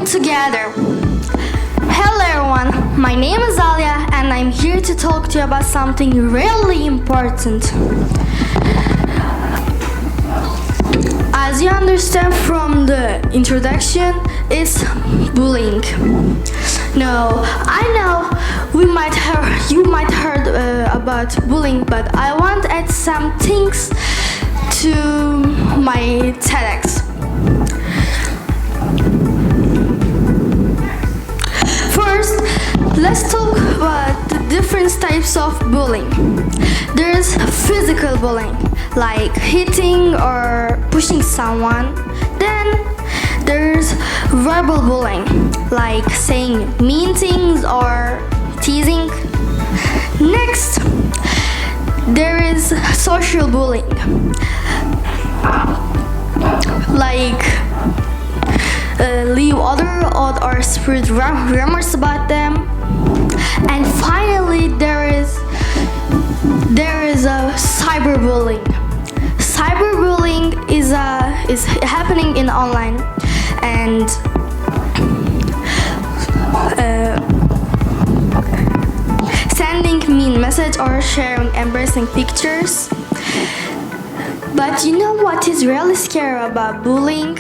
together. Hello everyone, my name is Alya and I'm here to talk to you about something really important. As you understand from the introduction, it's bullying. No, I know you might heard about bullying, but I want to add some things to my TEDx. First, let's talk about the different types of bullying. There's physical bullying, like hitting or pushing someone. Then there's verbal bullying, like saying mean things or teasing. Next, there is social bullying, like leave other or spread rumors about them. And finally, there is a cyberbullying. Cyberbullying is happening in online and sending mean message or sharing embarrassing pictures. But you know what is really scary about bullying?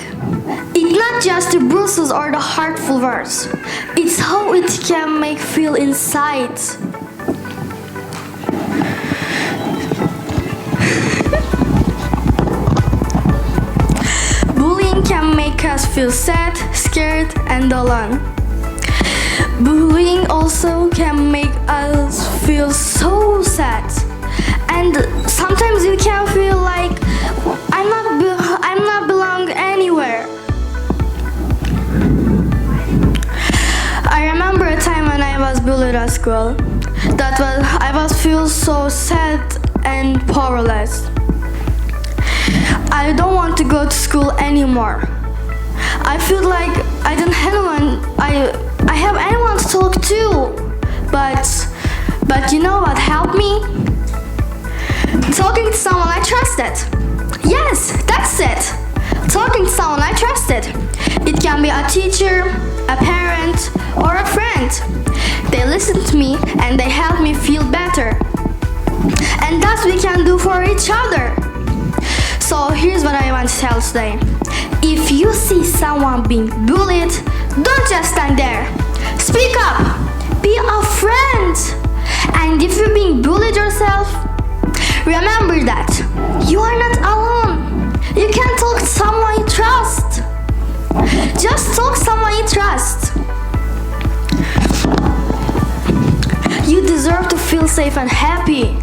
It's not just the bruises or the hurtful words. It's how it can make feel inside. Bullying can make us feel sad, scared, and alone. Bullying also can make us feel so sad. And sometimes you can feel like I'm not belong anywhere. I remember a time when I was bullied at school. I was feel so sad and powerless. I don't want to go to school anymore. I feel like I don't have anyone to talk to. But you know what helped me? Talking to someone I trusted. Yes, that's it. Talking to someone I trusted. It can be a teacher, a parent, or a friend. They listen to me and they help me feel better. And that's what we can do for each other. So here's what I want to tell today. If you see someone being bullied, don't just stand there. Speak up. Be a friend. And if you're being bullied yourself, remember that you are not alone. You can talk to someone you trust. Just talk to someone you trust. You deserve to feel safe and happy.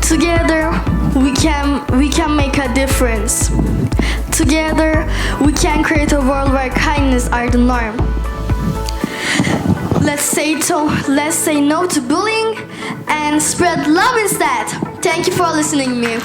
Together, we can make a difference. Together, we can create a world where kindness are the norm. Let's say no to bullying and spread love instead. Thank you for listening to me.